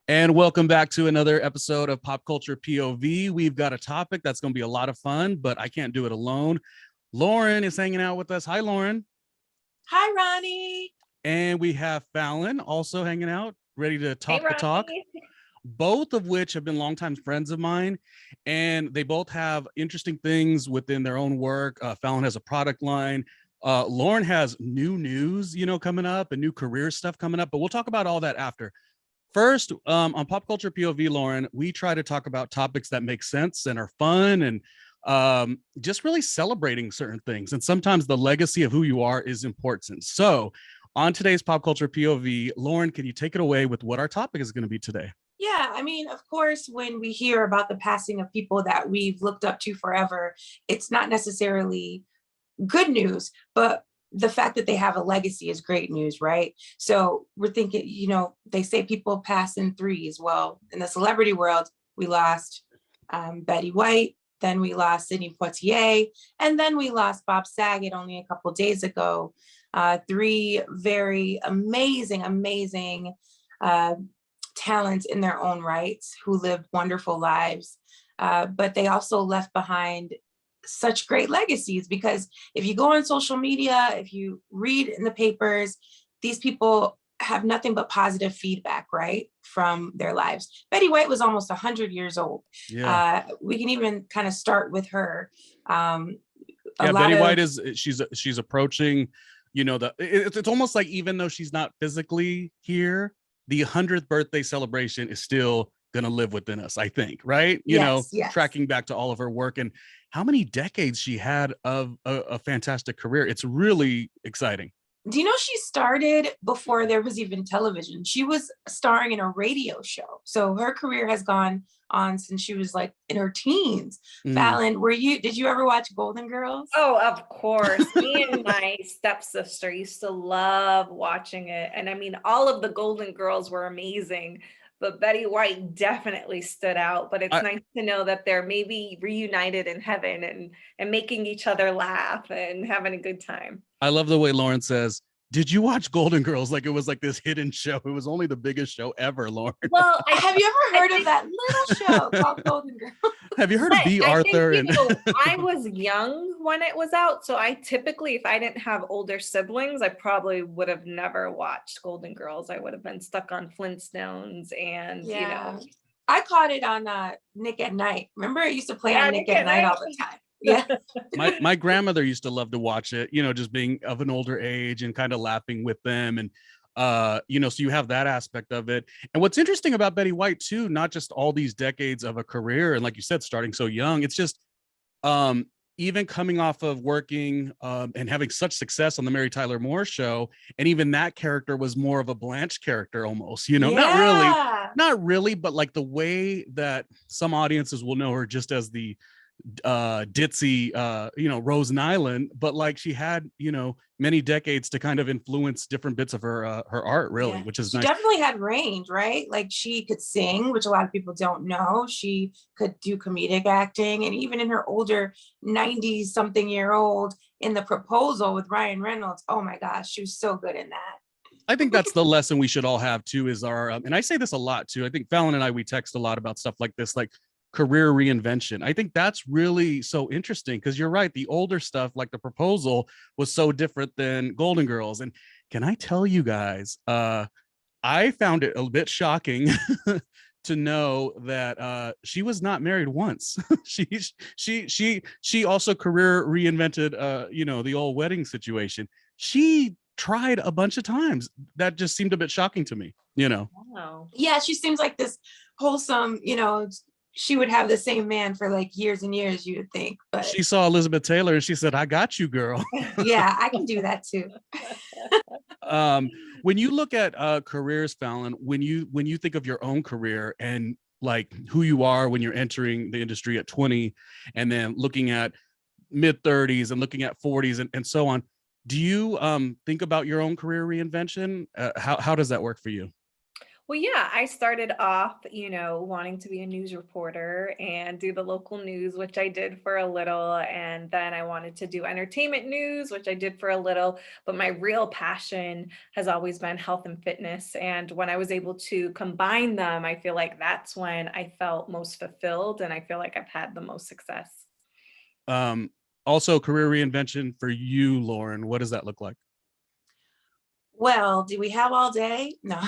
And welcome back to another episode of Pop Culture POV. We've got a topic that's going to be a lot of fun, but I can't do it alone. Lauren is hanging out with us. Hi, Lauren. Hi, Ronnie. And we have Fallon also hanging out, ready to Hey, talk the talk. Ronnie. Both of which have been longtime friends of mine, and they both have interesting things within their own work. Fallon has a product line. Lauren has new news, coming up and new career stuff coming up, but we'll talk about all that after. First, on Pop Culture POV, Lauren, we try to talk about topics that make sense and are fun and just really celebrating certain things. And sometimes the legacy of who you are is important. So on today's Pop Culture POV, Lauren, can you take it away with what our topic is going to be today? Yeah, I mean, of course, when we hear about the passing of people that we've looked up to forever, it's not necessarily good news, but the fact that they have a legacy is great news, right? So we're thinking, they say people pass in threes. Well, in the celebrity world, we lost Betty White, then we lost Sidney Poitier, and then we lost Bob Saget only a couple of days ago. Three very amazing talents in their own rights who lived wonderful lives, but they also left behind such great legacies, because if you go on social media, if you read in the papers, these people have nothing but positive feedback, right, from their lives. Betty White was almost 100 years old. Yeah. We can even kind of start with her. Betty White she's approaching, it's almost like, even though she's not physically here, the 100th birthday celebration is still gonna live within us, I think, right? Yes. Tracking back to all of her work and how many decades she had of a fantastic career. It's really exciting. Do you know she started before there was even television? She was starring in a radio show. So her career has gone on since she was like in her teens. Fallon, did you ever watch Golden Girls? Oh, of course. Me and my stepsister used to love watching it. And I mean, all of the Golden Girls were amazing, but Betty White definitely stood out. But it's nice to know that they're maybe reunited in heaven and making each other laugh and having a good time. I love the way Lauren says, did you watch Golden Girls? Like it was like this hidden show. It was only the biggest show ever, Lauren. Well, have you ever heard of that little show called Golden Girls? Have you heard of B. Arthur? I was young when it was out. So I typically, if I didn't have older siblings, I probably would have never watched Golden Girls. I would have been stuck on Flintstones and, I caught it on Nick at Night. Remember it used to play on Nick at Night all the time. Yeah. my grandmother used to love to watch it, just being of an older age and kind of laughing with them. And, so you have that aspect of it. And what's interesting about Betty White too, not just all these decades of a career, and like you said, starting so young, it's just, even coming off of working and having such success on the Mary Tyler Moore Show, and even that character was more of a Blanche character almost, not really, but like the way that some audiences will know her just as the ditzy Rose Nyland, but like she had many decades to kind of influence different bits of her art, really. Which is she nice. Definitely had range, right? Like she could sing, which a lot of people don't know. She could do comedic acting, and even in her older 90 something year old in The Proposal with Ryan Reynolds, oh my gosh, she was so good in that. I think that's the lesson we should all have too, is our and I say this a lot too, I think Fallon and I, we text a lot about stuff like this, like career reinvention. I think that's really so interesting, because you're right, the older stuff like The Proposal was so different than Golden Girls. And can I tell you guys, I found it a bit shocking to know that she was not married once. she also career reinvented the old wedding situation. She tried a bunch of times. That just seemed a bit shocking to me. Wow. Yeah, she seems like this wholesome, she would have the same man for like years and years, you would think. But she saw Elizabeth Taylor and she said, I got you, girl. Yeah, I can do that too. When you look at careers, Fallon, when you think of your own career and like who you are when you're entering the industry at 20, and then looking at mid 30s and looking at 40s and so on, do you think about your own career reinvention? How does that work for you? Well, yeah, I started off, wanting to be a news reporter and do the local news, which I did for a little. And then I wanted to do entertainment news, which I did for a little. But my real passion has always been health and fitness. And when I was able to combine them, I feel like that's when I felt most fulfilled. And I feel like I've had the most success. Um, Also, career reinvention for you, Lauren. What does that look like? Well, do we have all day? No.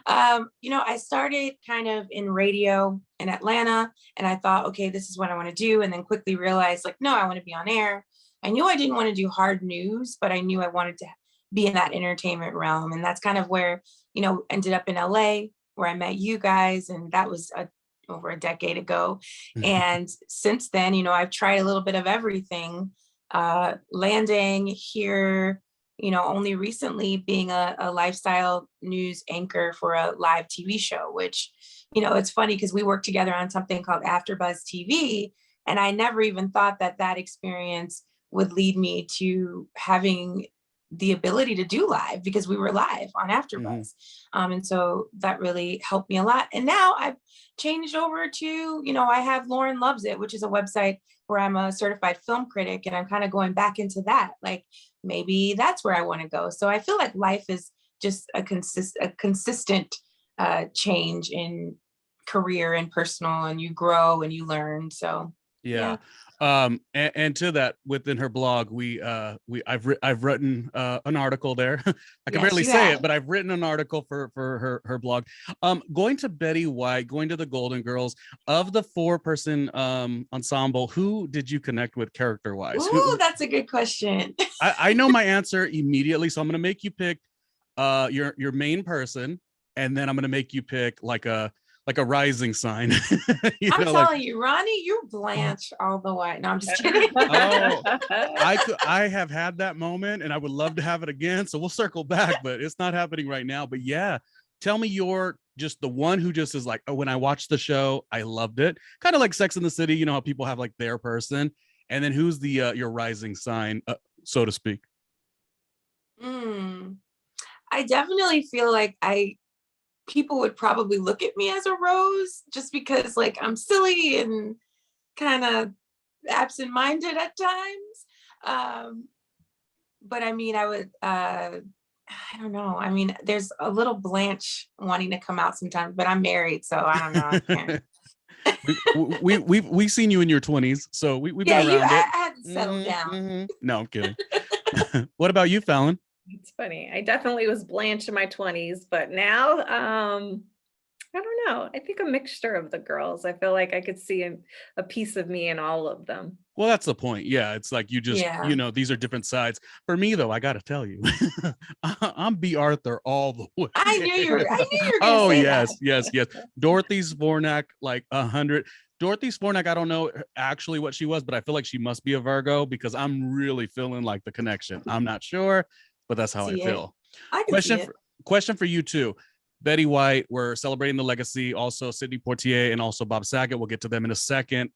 I started kind of in radio in Atlanta, and I thought, okay, this is what I want to do. And then quickly realized, like, no, I want to be on air. I knew I didn't want to do hard news, but I knew I wanted to be in that entertainment realm. And that's kind of where, ended up in LA, where I met you guys. And that was over a decade ago. And since then, I've tried a little bit of everything, landing here, only recently being a lifestyle news anchor for a live TV show, which, it's funny because we worked together on something called AfterBuzz TV. And I never even thought that experience would lead me to having the ability to do live, because we were live on AfterBuzz. And so that really helped me a lot. And now I've changed over to, I have Lauren Loves It, which is a website where I'm a certified film critic, and I'm kind of going back into that. Like, maybe that's where I want to go. So I feel like life is just a consistent change in career and personal, and you grow and you learn. So Yeah. And to that, within her blog, I've written an article there. I can Yes, barely you say have. it, but I've written an article for her blog. Going to Betty White, going to the Golden Girls, of the 4-person ensemble, who did you connect with character wise? Ooh, that's a good question. I know my answer immediately, so I'm gonna make you pick your main person, and then I'm gonna make you pick like a rising sign. I'm telling you, Ronnie, you Blanche all the way. No, I'm just kidding. Oh, I have had that moment, and I would love to have it again. So we'll circle back, but it's not happening right now. But yeah, tell me you're just the one who just is like, oh, when I watched the show, I loved it. Kind of like Sex in the City, you know how people have like their person, and then who's the your rising sign, so to speak. I definitely feel like people would probably look at me as a rose, just because, like, I'm silly and kind of absent-minded at times. But I mean, I don't know. I mean, there's a little Blanche wanting to come out sometimes, but I'm married, so I don't know. I can't. We've seen you in your 20s, so we've Yeah, been around it. I had to settle down. Mm-hmm. No, I'm kidding. What about you, Fallon? It's funny. I definitely was Blanche in my 20s, but now, I don't know. I think a mixture of the girls. I feel like I could see a piece of me in all of them. Well, that's the point. Yeah, it's like you just, Yeah. these are different sides. For me, though, I got to tell you, I'm B. Arthur all the way. I knew you were gonna Oh, say yes, that. yes. Dorothy Zvornak, like 100. Dorothy Zvornak, I don't know actually what she was, but I feel like she must be a Virgo, because I'm really feeling like the connection. I'm not sure, but that's how I See it. feel. I can see it. Question for you too. Betty White, we're celebrating the legacy, also Sidney Poitier and also Bob Saget. We'll get to them in a second.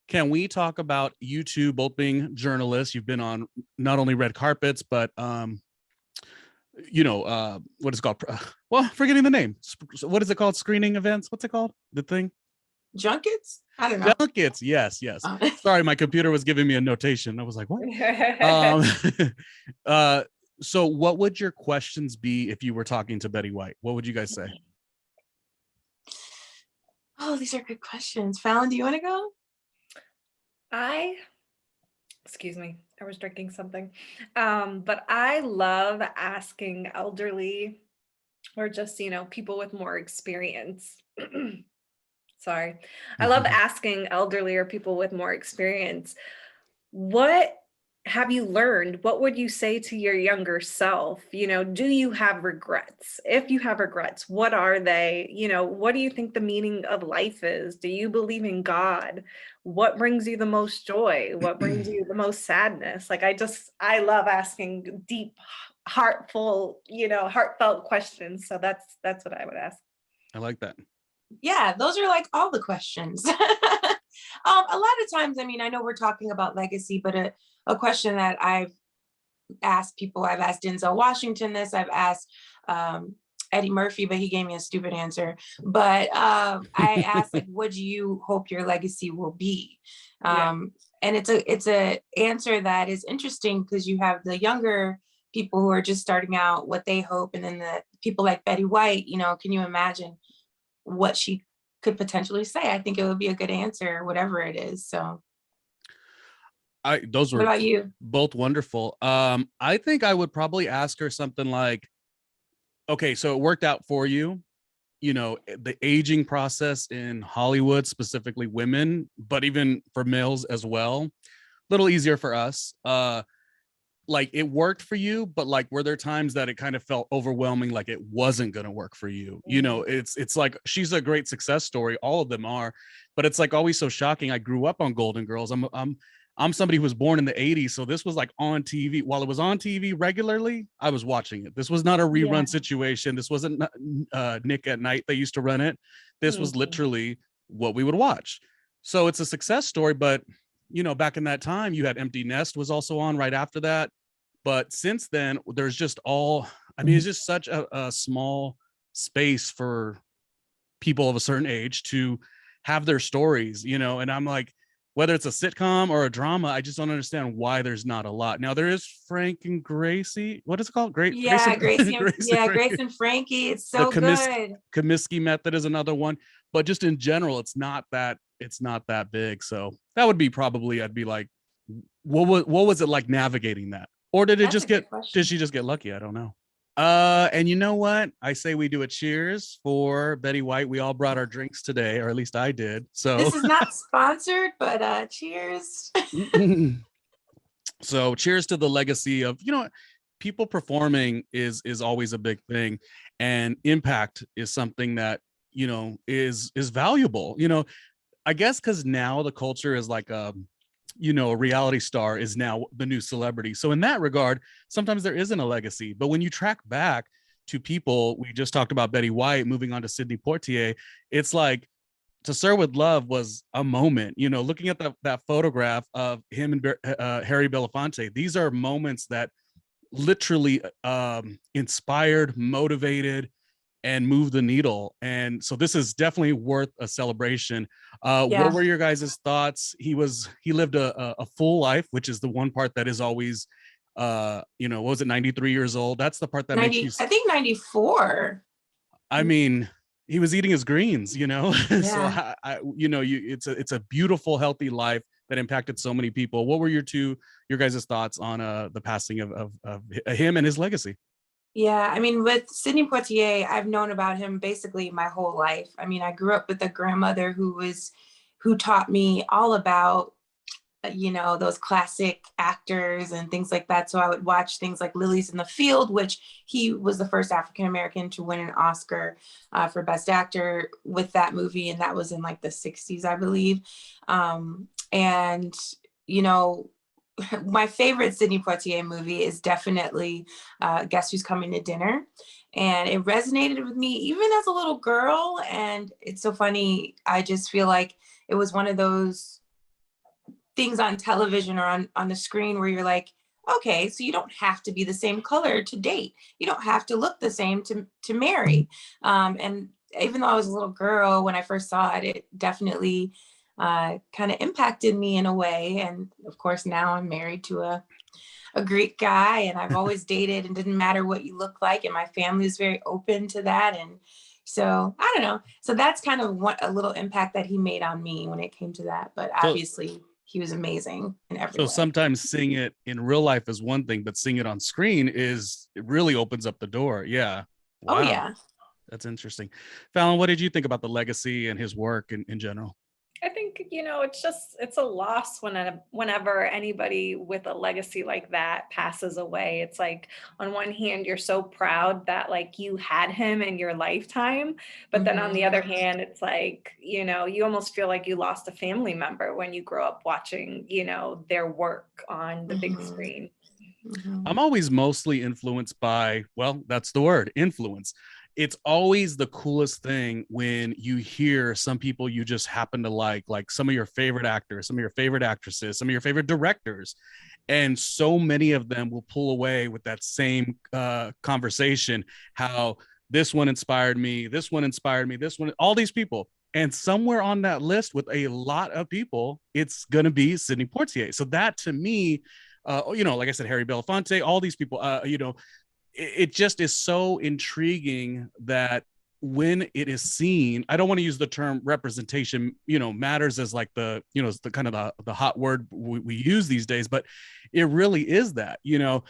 Can we talk about you two both being journalists? You've been on not only red carpets, but what is it called? Well, forgetting the name. What is it called? Screening events? What's it called? The thing? Junkets? I don't know. Junkets. Yes. Sorry, my computer was giving me a notation. I was like, what? So what would your questions be if you were talking to Betty White? What would you guys say? Oh, these are good questions. Fallon, do you want to go? Excuse me, I was drinking something. But I love asking elderly or just, people with more experience. Sorry. I love asking elderly or people with more experience, what have you learned? What would you say to your younger self? Do you have regrets? If you have regrets, what are they? What do you think the meaning of life is? Do you believe in God? What brings you the most joy? What brings you the most sadness? Like, I love asking deep, heartfelt questions. So that's what I would ask. I like that. Yeah, those are like all the questions. A lot of times, I mean, I know we're talking about legacy, but a question that I've asked people, I've asked Denzel Washington this, I've asked Eddie Murphy, but he gave me a stupid answer. But I asked, like, what do you hope your legacy will be? Yeah. And it's a answer that is interesting because you have the younger people who are just starting out, what they hope, and then the people like Betty White. You know, can you imagine what she could potentially say? I think it would be a good answer, whatever it is. So, Those what were about you? both wonderful. I think I would probably ask her something like, okay, so it worked out for you, you know, the aging process in Hollywood, specifically women, but even for males as well, a little easier for us. Like it worked for you, but like were there times that it kind of felt overwhelming, like it wasn't going to work for you? You know, it's like she's a great success story, all of them are, but it's like always so shocking. I grew up on Golden Girls. I'm somebody who was born in the 80s, so this was like on TV. While it was on TV regularly, I was watching it. This was not a Yeah. rerun situation. This wasn't Nick at Night, they used to run it. This was literally what we would watch. So it's a success story, but you know, back in that time, you had Empty Nest was also on right after that. But since then, there's just all, I mean, it's just such a small space for people of a certain age to have their stories, you know, and I'm like, whether it's a sitcom or a drama, I just don't understand why there's not a lot. Now there is Frank and Gracie. What is it called? Yeah, Gracie, Grace and Frankie. It's the so good. Comiskey method is another one, but just in general, it's not that big. So that would be probably, I'd be like, what was it like navigating that? Or did it That's just a good get, question. did she just get lucky? I don't know. And you know what? I say we do a cheers for Betty White. We all brought our drinks today, or at least I did. So This is not sponsored, but cheers. so cheers to the legacy of, you know, people performing is always a big thing, and impact is something that, you know, is valuable. You know, I guess because now the culture is like you know, a reality star is now the new celebrity. So in that regard, sometimes there isn't a legacy. But when you track back to people, we just talked about Betty White, moving on to Sidney Poitier, it's like To Sir with Love was a moment. You know, looking at that photograph of him and Harry Belafonte, these are moments that literally inspired, motivated, and move the needle. And so this is definitely worth a celebration. Yeah. What were your guys' thoughts? He lived a full life, which is the one part that is always, you know, what was it, 93 years old? That's the part that makes you, I think 94. I mean, he was eating his greens, you know? Yeah. So you know, it's a beautiful, healthy life that impacted so many people. What were your guys' thoughts on the passing of him and his legacy? Yeah, I mean, with Sidney Poitier, I've known about him basically my whole life. I mean, I grew up with a grandmother who taught me all about, you know, those classic actors and things like that. So I would watch things like Lilies in the Field, which he was the first African American to win an Oscar for Best Actor with that movie, and that was in like the 60s, I believe. And you know, my favorite Sidney Poitier movie is definitely Guess Who's Coming to Dinner. And it resonated with me even as a little girl. And it's so funny. I just feel like it was one of those things on television or on the screen where you're like, okay, so you don't have to be the same color to date. You don't have to look the same to marry. And even though I was a little girl, when I first saw it, it definitely kind of impacted me in a way. And of course, now I'm married to a Greek guy, and I've always dated, and didn't matter what you look like. And my family is very open to that. And so I don't know. So that's kind of what a little impact that he made on me when it came to that. But obviously, he was amazing in every way. So sometimes seeing it in real life is one thing, but seeing it on screen it really opens up the door. Yeah. Wow. Oh yeah. That's interesting. Fallon, what did you think about the legacy and his work in general? I think, you know, it's a loss whenever anybody with a legacy like that passes away. It's like, on one hand, you're so proud that like you had him in your lifetime, but then on the other hand, it's like, you know, you almost feel like you lost a family member when you grow up watching, you know, their work on the big screen. I'm always mostly influenced by, well, that's the word, influence. It's always the coolest thing when you hear some people you just happen to like some of your favorite actors, some of your favorite actresses, some of your favorite directors. And so many of them will pull away with that same conversation, how this one inspired me, this one inspired me, this one, all these people. And somewhere on that list with a lot of people, it's going to be Sidney Poitier. So that to me, you know, like I said, Harry Belafonte, all these people, you know, it just is so intriguing that when it is seen, I don't want to use the term representation, you know, matters as like the, you know, the kind of the hot word we use these days, but it really is that, you know,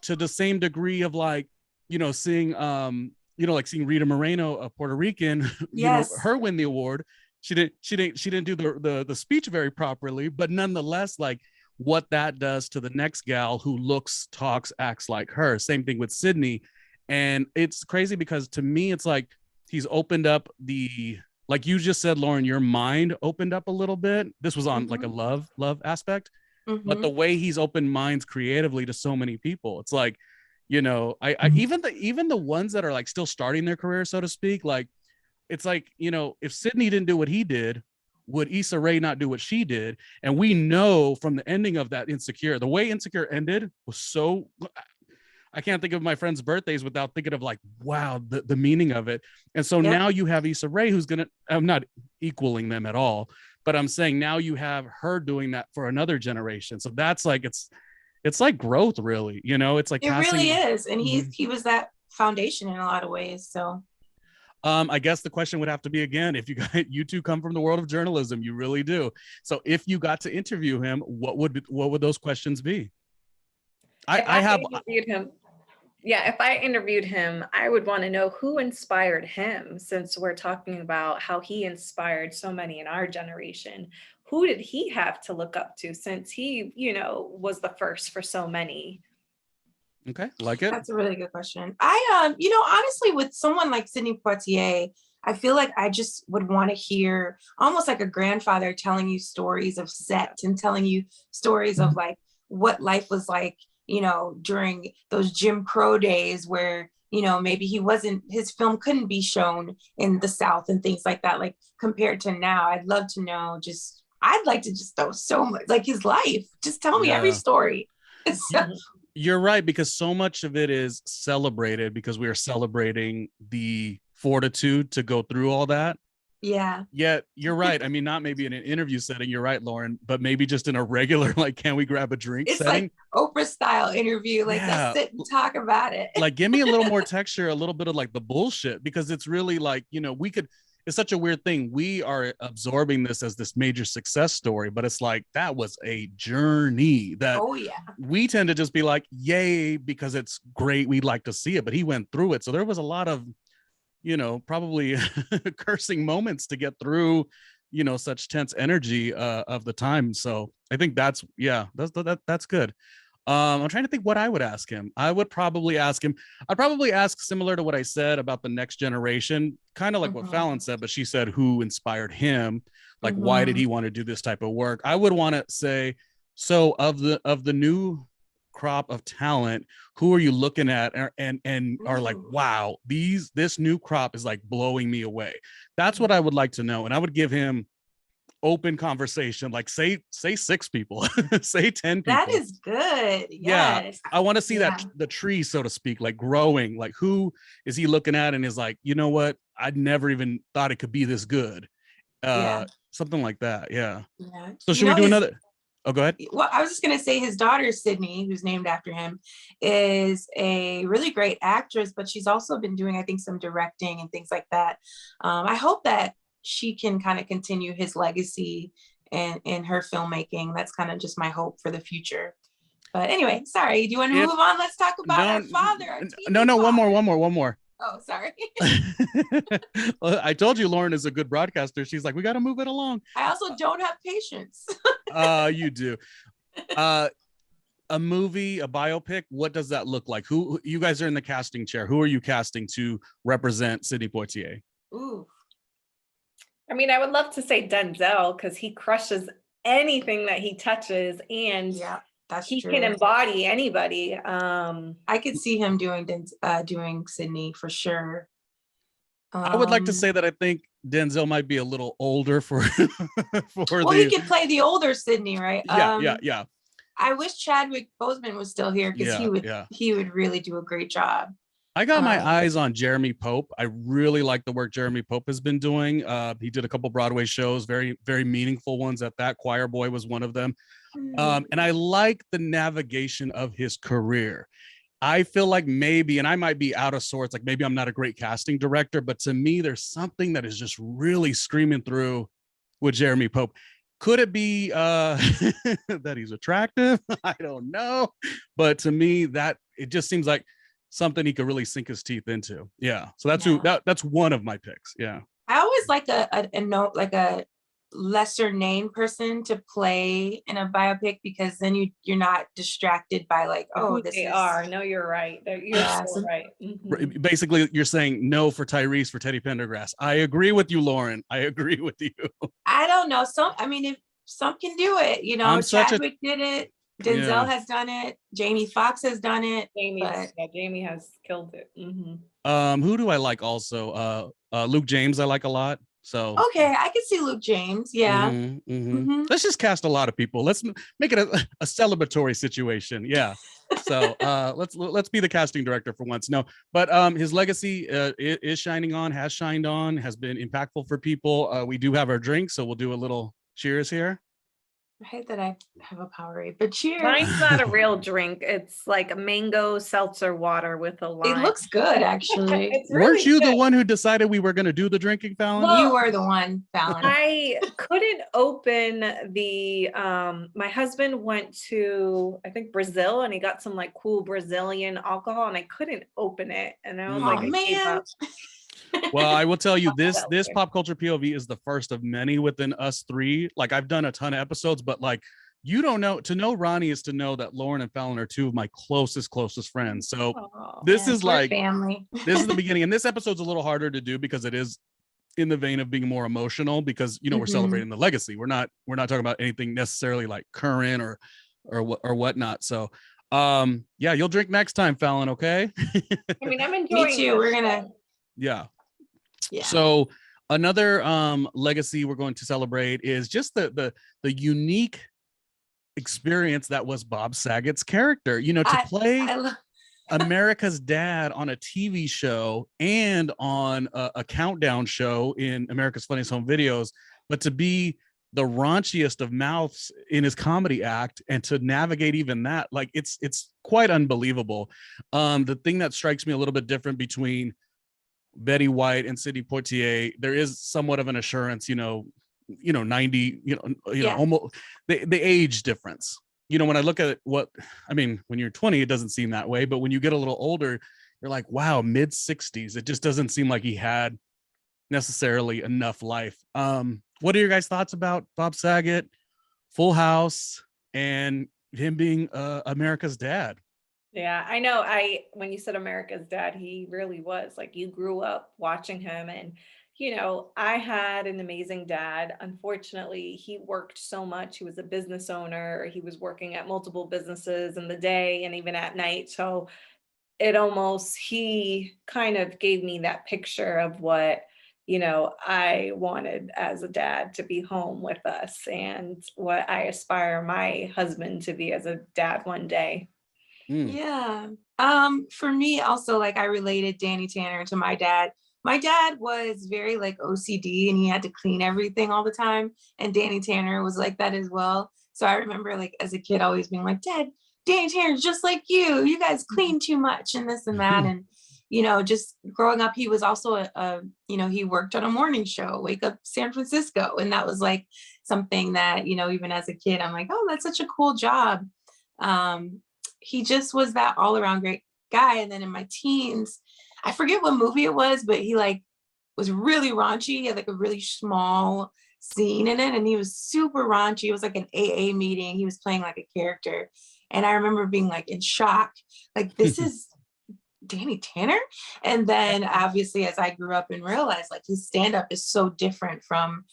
to the same degree of like, you know, seeing, you know, like seeing Rita Moreno, a Puerto Rican, you know, her win the award. She didn't do the speech very properly, but nonetheless, like what that does to the next gal who looks, talks, acts like her. Same thing with Sidney. And it's crazy because to me, it's like he's opened up the, like you just said, Lauren, your mind opened up a little bit. This was on like a love aspect, but the way he's opened minds creatively to so many people, it's like, you know, I even the ones that are like still starting their career, so to speak, like it's like, you know, if Sidney didn't do what he did, would Issa Rae not do what she did? And we know from the ending of that Insecure, the way Insecure ended was so, I can't think of my friends' birthdays without thinking of like, wow, the meaning of it. And so now you have Issa Rae who's gonna, I'm not equaling them at all, but I'm saying now you have her doing that for another generation. So that's like, it's like growth, really, you know, it's like it really is. And he was that foundation in a lot of ways. So I guess the question would have to be again, if you two come from the world of journalism, you really do. So if you got to interview him, what would those questions be? I have interviewed him. Yeah, if I interviewed him, I would want to know who inspired him, since we're talking about how he inspired so many in our generation. Who did he have to look up to, since he, you know, was the first for so many? Okay, like it. That's a really good question. I you know, honestly, with someone like Sidney Poitier, I feel like I just would want to hear almost like a grandfather telling you stories of set and telling you stories of like what life was like, you know, during those Jim Crow days where, you know, maybe his film couldn't be shown in the South and things like that, like compared to now. I'd love to know, I'd like to just know so much, like his life. Just tell me every story. You're right, because so much of it is celebrated because we are celebrating the fortitude to go through all that. Yeah. Yet you're right. I mean, not maybe in an interview setting, you're right, Lauren, but maybe just in a regular, like, can we grab a drink setting? Like Oprah style interview. Like, let's sit and talk about it. Like, give me a little more texture, a little bit of like the bullshit, because it's really like, you know, it's such a weird thing. We are absorbing this as this major success story, but it's like, that was a journey that we tend to just be like, yay, because it's great. We'd like to see it, but he went through it. So there was a lot of, you know, probably cursing moments to get through, you know, such tense energy of the time. So I think that's good. I'm trying to think what I would ask him. I'd probably ask similar to what I said about the next generation, kind of like what Fallon said, but she said who inspired him, like why did he want to do this type of work? I would want to say, so of the new crop of talent, who are you looking at and are like, wow, this new crop is like blowing me away. That's what I would like to know. And I would give him open conversation, like say 6 people, say 10 people. That is good. Yes. Yeah, I want to see that the tree, so to speak, like growing. Like, who is he looking at and is like, you know what, I'd never even thought it could be this good. Something like that. Yeah. So should we do another? Oh, go ahead. Well, I was just gonna say his daughter Sydney, who's named after him, is a really great actress, but she's also been doing, I think, some directing and things like that. I hope that she can kind of continue his legacy and in her filmmaking. That's kind of just my hope for the future. But anyway, sorry. Do you want to move on? Let's talk about our father. No, one more. Oh, sorry. I told you Lauren is a good broadcaster. She's like, we got to move it along. I also don't have patience. You do. A movie, a biopic, what does that look like? Who you guys are in the casting chair? Who are you casting to represent Sidney Poitier? Ooh. I mean, I would love to say Denzel, because he crushes anything that he touches, and he can embody anybody. I could see him doing Sidney for sure. I would like to say that I think Denzel might be a little older for he could play the older Sidney, right? Yeah. I wish Chadwick Boseman was still here, because he would really do a great job. I got my Um, eyes on Jeremy Pope. I really like the work Jeremy Pope has been doing. He did a couple Broadway shows, very, very meaningful ones at that. Choir Boy was one of them. And I like the navigation of his career. I feel like maybe, and I might be out of sorts, like maybe I'm not a great casting director, but to me, there's something that is just really screaming through with Jeremy Pope. Could it be that he's attractive? I don't know. But to me, that it just seems like something he could really sink his teeth into. Yeah. So that's who that's one of my picks. Yeah. I always like a note, like a lesser named person to play in a biopic, because then you're not distracted by like, oh, Who this they is are. No, you're right. You're Yeah, so so- right. Mhm. Basically, you're saying no for Tyrese for Teddy Pendergrass. I agree with you, Lauren. I agree with you. I don't know. I mean, if some can do it, I'm such a- Chadwick did it, Denzel Yeah. has done it, Jamie Foxx has done it. Jamie has killed it. Mhm. Who do I like also? Luke James, I like a lot. So Okay, I can see Luke James. Yeah. Mhm. let's just cast a lot of people. Let's make it a celebratory situation. Yeah. So let's be the casting director for once. No, but his legacy is shining on, has shined on, has been impactful for people. We do have our drink, so we'll do a little cheers here. I hate that I have a Powerade, but cheers. Mine's not a real drink. It's like a mango seltzer water with a lime. It looks good, actually. It's Weren't really you the good. one who decided we were going to do the drinking, Fallon? Well, You were the one, Fallon. I couldn't open the my husband went to I think Brazil and he got some like cool Brazilian alcohol and I couldn't open it and I was Oh like I gave man. up. Well, I will tell you this Seltzer. this pop culture POV is the first of many within us three. Like I've done a ton of episodes, but like you don't know, to know Ronnie is to know that Lauren and Fallon are two of my closest friends. So Oh, this Yeah, is we're like family. this is the beginning, and this episode's a little harder to do because it is in the vein of being more emotional because we're Mhm. celebrating the legacy. We're not talking about anything necessarily like current or whatnot. So yeah, you'll drink next time, Fallon, okay? I mean I'm enjoying Me too. this, We're gonna. so. Yeah. Yeah. So another legacy we're going to celebrate is just the unique experience that was Bob Saget's character. You know, to play I love. America's Dad on a TV show and on a countdown show in America's Funniest Home Videos, but to be the raunchiest of mouths in his comedy act and to navigate even that, like it's quite unbelievable. The thing that strikes me a little bit different between Betty White and Sidney Poitier, there is somewhat of an assurance, 90, Yeah. almost the age difference. When I look at what, I mean, when you're 20, it doesn't seem that way, but when you get a little older, you're like, wow, mid 60s. It just doesn't seem like he had necessarily enough life. What are your guys' thoughts about Bob Saget, Full House, and him being America's dad? Yeah, I know. When you said America's Dad, he really was like you grew up watching him and I had an amazing dad. Unfortunately, he worked so much. He was a business owner. He was working at multiple businesses in the day and even at night. So he kind of gave me that picture of what, I wanted as a dad to be home with us and what I aspire my husband to be as a dad one day. Yeah. For me also, like I related Danny Tanner to my dad. My dad was very like OCD and he had to clean everything all the time. And Danny Tanner was like that as well. So I remember like as a kid always being like, Dad, Danny Tanner's just like you. You guys clean too much and this and that. And just growing up, he was also he worked on a morning show, Wake Up San Francisco. And that was like something that, even as a kid, I'm like, oh, that's such a cool job. He just was that all around great guy. And then in my teens, I forget what movie it was, but he like was really raunchy. He had like a really small scene in it and he was super raunchy. It was like an AA meeting. He was playing like a character. And I remember being like in shock, like this is Danny Tanner. And then obviously as I grew up and realized like his stand-up is so different from,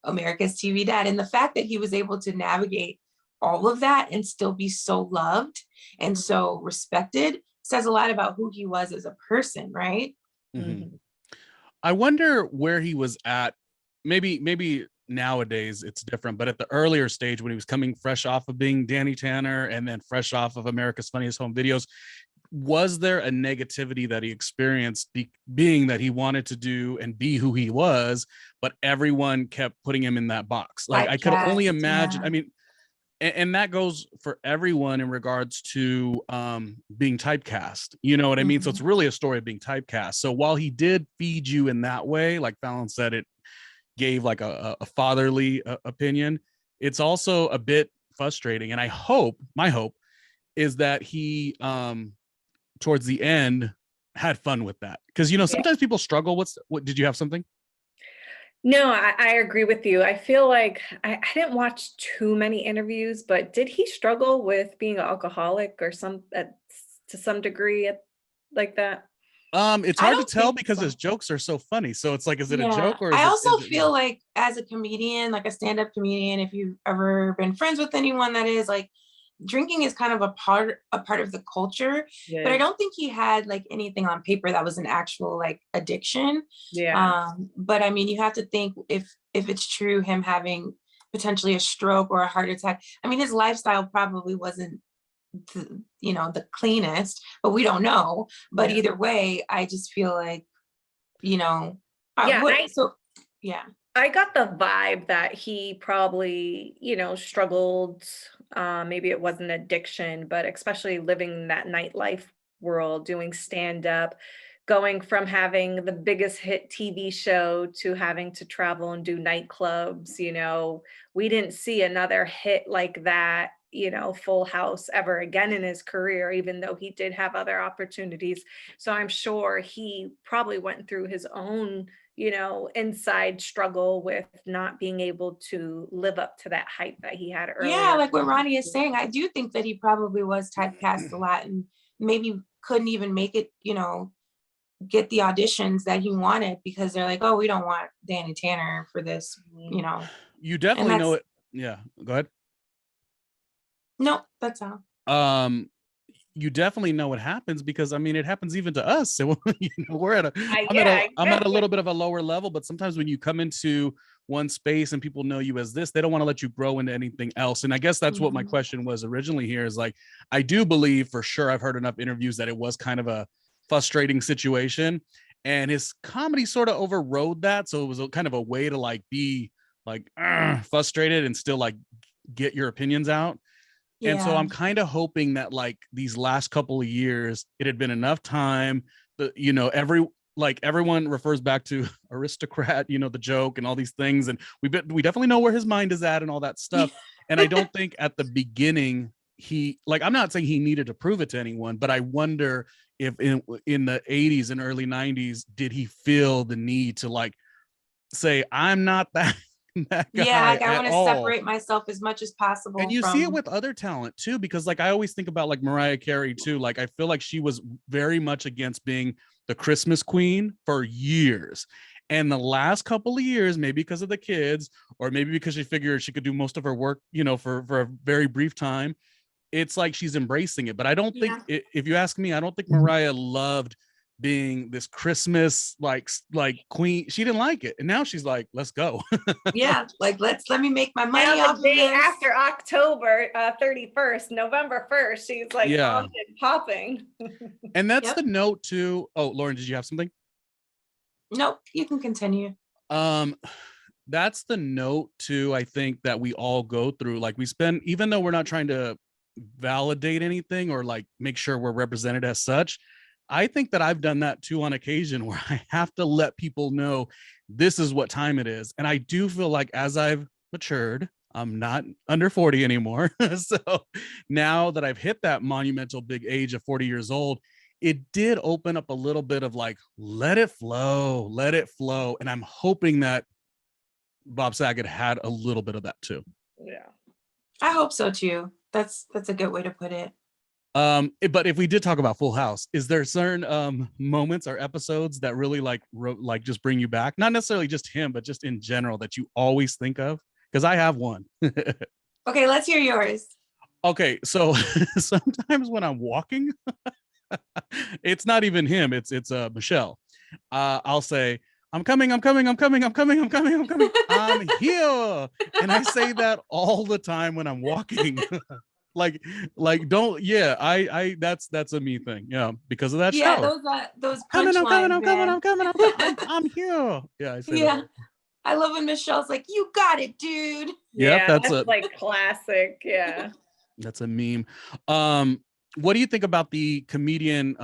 America's TV Dad. And the fact that he was able to navigate all of that and still be so loved and so respected says a lot about who he was as a person, right? Mhm. I wonder where he was at. Maybe nowadays it's different, but at the earlier stage when he was coming fresh off of being Danny Tanner and then fresh off of America's Funniest Home Videos, was there a negativity that he experienced being that he wanted to do and be who he was, but everyone kept putting him in that box? Like I could only imagine. Yeah. I mean, and that goes for everyone in regards to being typecast. You know what I mean? So it's really a story of being typecast. So while he did feed you in that way, like Fallon said, it gave like a fatherly opinion. It's also a bit frustrating. And my hope is that he towards the end had fun with that, because sometimes people struggle with what. Did you have something? No, I agree with you. I feel like I didn't watch too many interviews, but did he struggle with being an alcoholic or to some degree like that? It's hard to tell because his jokes are so funny. So it's like, is it a joke or I also feel like as a comedian, like a stand-up comedian, if you've ever been friends with anyone that is like, drinking is kind of a part of the culture, but I don't think he had like anything on paper that was an actual like addiction. But I mean, you have to think if it's true, him having potentially a stroke or a heart attack, I mean, his lifestyle probably wasn't the cleanest, but we don't know. But either way, I just feel like, I got the vibe that he probably, struggled. Maybe it wasn't addiction, but especially living in that nightlife world, doing stand up, going from having the biggest hit TV show to having to travel and do nightclubs. We didn't see another hit like that, Full House ever again in his career, even though he did have other opportunities. So I'm sure he probably went through his own inside struggle with not being able to live up to that hype that he had earlier. Yeah, like what Ronnie is saying, I do think that he probably was typecast a lot and maybe couldn't even make it, get the auditions that he wanted because they're like, oh, we don't want Danny Tanner for this, You definitely know it. Yeah, go ahead. No, that's all. You definitely know what happens because I mean it happens even to us. So we're at I'm at a little bit of a lower level, but sometimes when you come into one space and people know you as this, they don't want to let you grow into anything else. And I guess that's what my question was originally here is like, I do believe for sure I've heard enough interviews that it was kind of a frustrating situation and his comedy sort of overrode that. So it was kind of a way to like be like frustrated and still like get your opinions out. And so I'm kind of hoping that like these last couple of years, it had been enough time that, everyone refers back to Aristocrat, the joke and all these things. And we definitely know where his mind is at and all that stuff. And I don't think at the beginning I'm not saying he needed to prove it to anyone, but I wonder if in the 80s and early 90s, did he feel the need to like say, I'm not that guy. Yeah, like I want to separate myself as much as possible. And you see it with other talent too, because like I always think about like Mariah Carey too. Like I feel like she was very much against being the Christmas queen for years. And the last couple of years, maybe because of the kids, or maybe because she figured she could do most of her work, for a very brief time, it's like she's embracing it. But I don't think, if you ask me, I don't think Mariah loved being this Christmas like queen. She didn't like it, and now she's like, let's go. Like let me make my money off of this. After October 31st, November 1st, she's like popping. And that's the note too. Oh, Lauren, did you have something? Nope, you can continue. That's the note too, I think, that we all go through. Like we spend, even though we're not trying to validate anything or like make sure we're represented as such, I think that I've done that too on occasion where I have to let people know this is what time it is. And I do feel like as I've matured, I'm not under 40 anymore. So now that I've hit that monumental big age of 40 years old, it did open up a little bit of like, let it flow. And I'm hoping that Bob Saget had a little bit of that too. Yeah. I hope so too. That's a good way to put it. But if we did talk about Full House, is there certain moments or episodes that really like just bring you back? Not necessarily just him, but just in general that you always think of? Because I have one. Okay, let's hear yours. Okay, so sometimes when I'm walking, it's not even him, it's Michelle. I'll say, I'm coming. I'm here. And I say that all the time when I'm walking. like don't that's a me thing, yeah, because of that Yeah, show. those I'm coming, punchlines, man. I'm here. Yeah, I say that. Yeah, I love when Michelle's like, "You got it, dude." Yep, Yeah, that's like classic. Yeah. that's a meme. What do you think about the comedian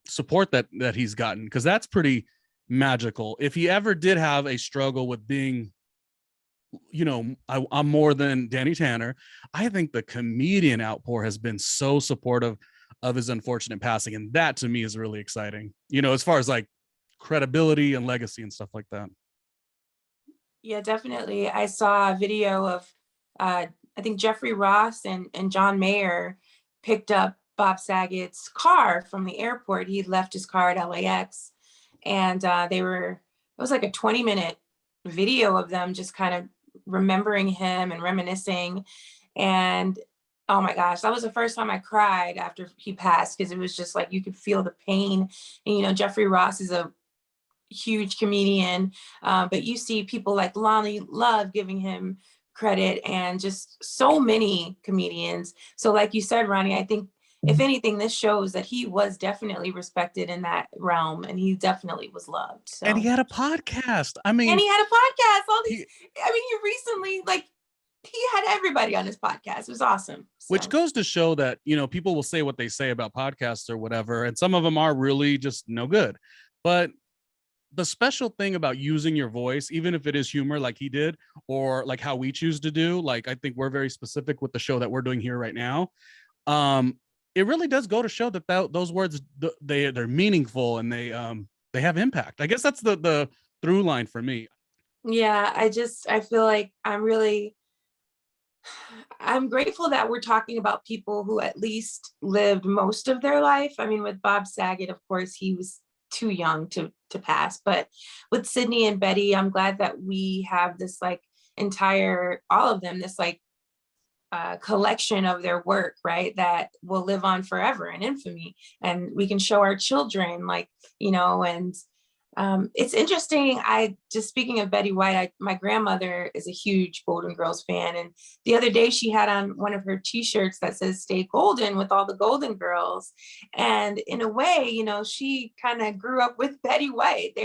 support that he's gotten? Because that's pretty magical. If he ever did have a struggle with being, I'm more than Danny Tanner, I think the comedian outpour has been so supportive of his unfortunate passing, and that to me is really exciting. As far as like credibility and legacy and stuff like that. Yeah, definitely. I saw a video of I think Jeffrey Ross and John Mayer picked up Bob Saget's car from the airport. He left his car at LAX, and it was like a 20-minute video of them just kind of remembering him and reminiscing. And oh my gosh, that was the first time I cried after he passed, because it was just like you could feel the pain. And Jeffrey Ross is a huge comedian, but you see people like Lonnie Love giving him credit, and just so many comedians. So like you said, Ronnie, I think if anything, this shows that he was definitely respected in that realm, and he definitely was loved. So, And he had a podcast. I and mean, he had a podcast. He recently, like, he had everybody on his podcast. It was awesome. which goes to show that, people will say what they say about podcasts or whatever, and some of them are really just no good. But the special thing about using your voice, even if it is humor like he did, or like how we choose to do, like I think we're very specific with the show that we're doing here right now. It really does go to show that those words, they're meaningful, and they have impact. I guess that's the through line for me. Yeah, I feel like I'm grateful that we're talking about people who at least lived most of their life. I mean, with Bob Saget, of course, he was too young to pass, but with Sydney and Betty, I'm glad that we have this like all of them, this like collection of their work, right, that will live on forever in infamy, and we can show our children, like, and it's interesting. Speaking of Betty White, my grandmother is a huge Golden Girls fan. And the other day she had on one of her t-shirts that says "Stay Golden" with all the Golden Girls. And in a way, she kind of grew up with Betty White.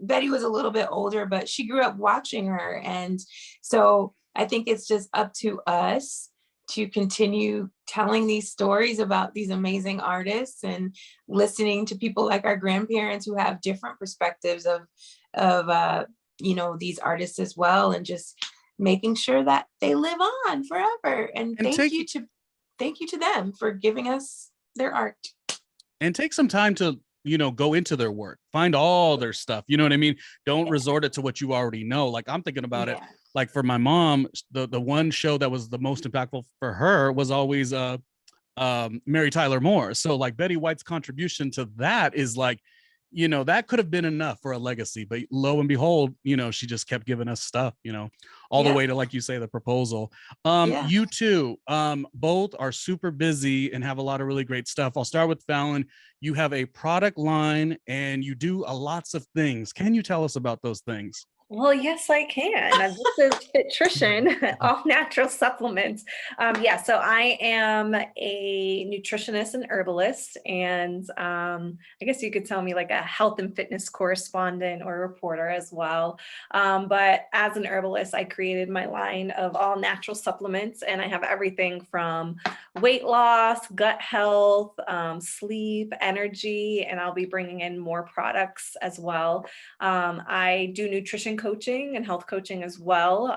Betty was a little bit older, but she grew up watching her. And so I think it's just up to us to continue telling these stories about these amazing artists, and listening to people like our grandparents who have different perspectives of these artists as well, and just making sure that they live on forever. And thank you to them for giving us their art. And take some time to go into their work, find all their stuff, you know what I mean? Don't resort it to what you already know. Like I'm thinking about it, like for my mom, the one show that was the most impactful for her was always Mary Tyler Moore. So like Betty White's contribution to that is like, that could have been enough for a legacy, but lo and behold, she just kept giving us stuff, all the way to, like you say, the proposal. You two, both are super busy and have a lot of really great stuff. I'll start with Fallon. You have a product line and you do lots of things. Can you tell us about those things? Well, yes, I can. This is Fitrition, all natural supplements. So I am a nutritionist and herbalist, and I guess you could tell me like a health and fitness correspondent or reporter as well. But as an herbalist, I created my line of all natural supplements, and I have everything from weight loss, gut health, sleep, energy, and I'll be bringing in more products as well. I do nutrition coaching and health coaching as well,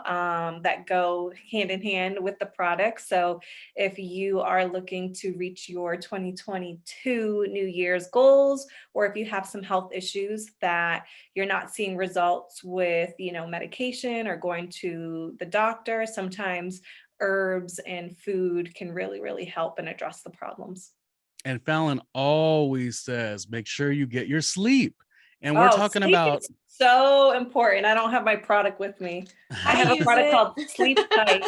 that go hand in hand with the product. So if you are looking to reach your 2022 New Year's goals, or if you have some health issues that you're not seeing results with, medication or going to the doctor, sometimes herbs and food can really, really help and address the problems. And Fallon always says, make sure you get your sleep. And we're talking about so important. I don't have my product with me. I have a product called Sleep Tight.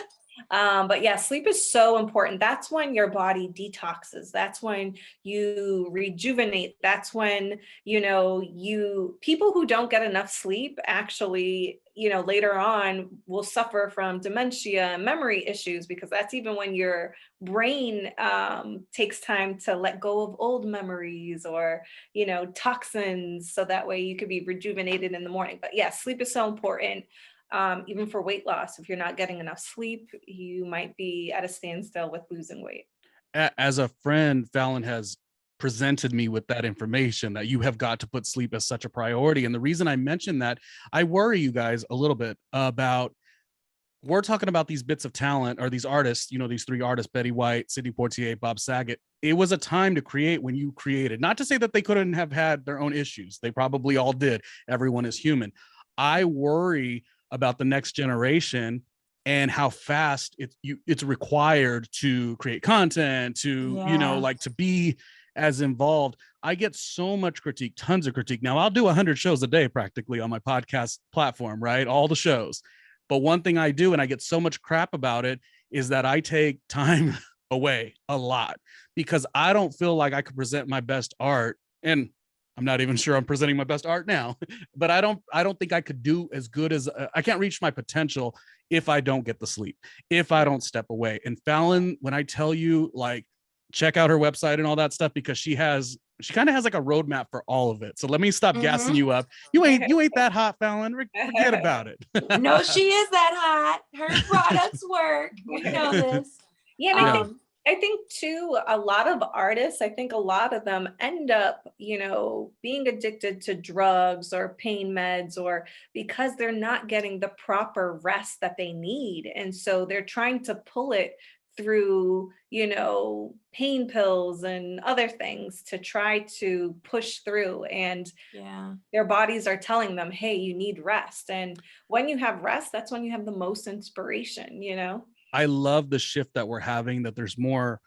But yeah, sleep is so important. That's when your body detoxes. That's when you rejuvenate. That's when, people who don't get enough sleep actually, later on will suffer from dementia and memory issues, because that's even when your brain takes time to let go of old memories or, toxins. So that way you could be rejuvenated in the morning. But yeah, sleep is so important. Even for weight loss, if you're not getting enough sleep, you might be at a standstill with losing weight. As a friend, Fallon has presented me with that information that you have got to put sleep as such a priority. And the reason I mentioned that, I worry you guys a little bit about, we're talking about these bits of talent or these artists, these three artists, Betty White, Sidney Poitier, Bob Saget. It was a time to create when you created, not to say that they couldn't have had their own issues. They probably all did. Everyone is human. I worry about the next generation and how fast it's required to create content, to, like to be as involved. I get so much critique, tons of critique. Now I'll do 100 shows a day practically on my podcast platform, right? All the shows. But one thing I do, and I get so much crap about it, is that I take time away a lot because I don't feel like I could present my best art. And I'm not even sure I'm presenting my best art now, but I don't think I could do as good as I can't reach my potential if I don't get the sleep, if I don't step away. And Fallon, when I tell you, like, check out her website and all that stuff, because she kind of has like a roadmap for all of it. So let me stop gassing you up. You ain't that hot, Fallon. Forget about it. No, she is that hot. Her products work. We know this. Yeah, and I think too, a lot of artists, I think a lot of them end up, being addicted to drugs or pain meds, or because they're not getting the proper rest that they need. And so they're trying to pull it through, pain pills and other things to try to push through. And their bodies are telling them, hey, you need rest. And when you have rest, that's when you have the most inspiration, I love the shift that we're having, that there's more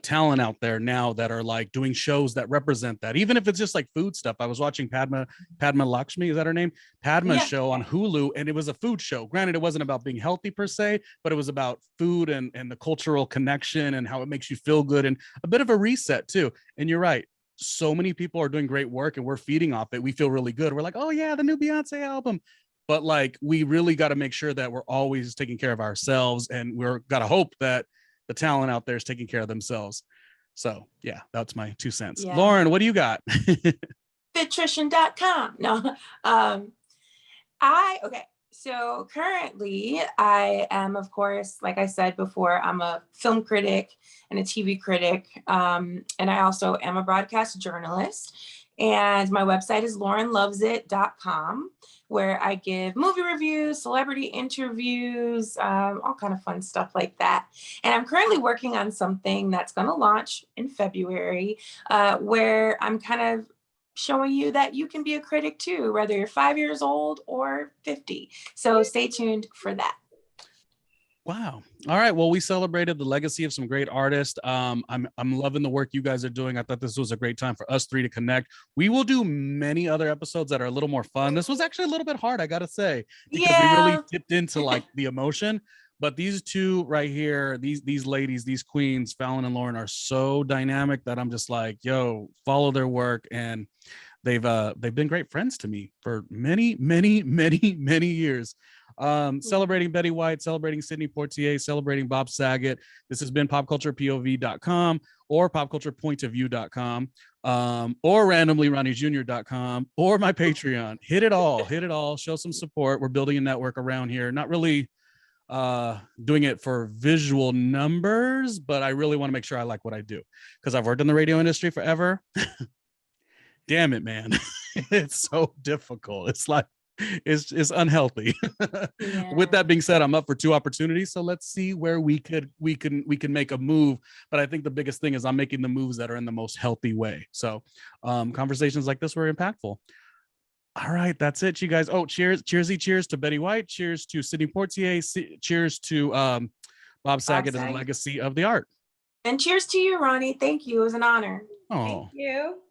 talent out there now that are like doing shows that represent that, even if it's just like food stuff. I was watching Padma Lakshmi, is that her name? Padma's show on Hulu, and it was a food show. Granted, it wasn't about being healthy per se, but it was about food and the cultural connection and how it makes you feel good, and a bit of a reset too. And you're right, so many people are doing great work and we're feeding off it. We feel really good. We're like, oh yeah, the new Beyonce album. But like, we really got to make sure that we're always taking care of ourselves, and we're got to hope that the talent out there is taking care of themselves. So yeah, that's my 2 cents. Yeah. Lauren, what do you got? Fittrition.com. No. Okay. So currently I am, of course, like I said before, I'm a film critic and a TV critic. And I also am a broadcast journalist. And my website is laurenlovesit.com, where I give movie reviews, celebrity interviews, all kind of fun stuff like that. And I'm currently working on something that's going to launch in February, where I'm kind of showing you that you can be a critic too, whether you're 5 years old or 50. So stay tuned for that. Wow. All right. Well, we celebrated the legacy of some great artists. I'm loving the work you guys are doing. I thought this was a great time for us three to connect. We will do many other episodes that are a little more fun. This was actually a little bit hard, I gotta say, because we really dipped into like the emotion. But these two right here, these ladies, these queens, Fallon and Lauren, are so dynamic that I'm just like, yo, follow their work. And they've been great friends to me for many, many, many, many years. Celebrating Betty White, celebrating Sidney Poitier, celebrating Bob Saget. This has been popculturepov.com or popculturepointofview.com, or randomlyronniejr.com, or my Patreon. Hit it all, show some support. We're building a network around here, not really doing it for visual numbers, but I really want to make sure I like what I do, because I've worked in the radio industry forever. Damn it, man. It's so difficult. It's like, it's unhealthy. Yeah. With that being said, I'm up for 2 opportunities, so let's see where we can make a move. But I think the biggest thing is I'm making the moves that are in the most healthy way. So conversations like this were impactful. All right, that's it, you guys. Oh, cheers to Betty White, cheers to Sidney Poitier, cheers to Bob Saget and the legacy of the art, and cheers to you, Ronnie. Thank you. It was an honor. Oh, thank you.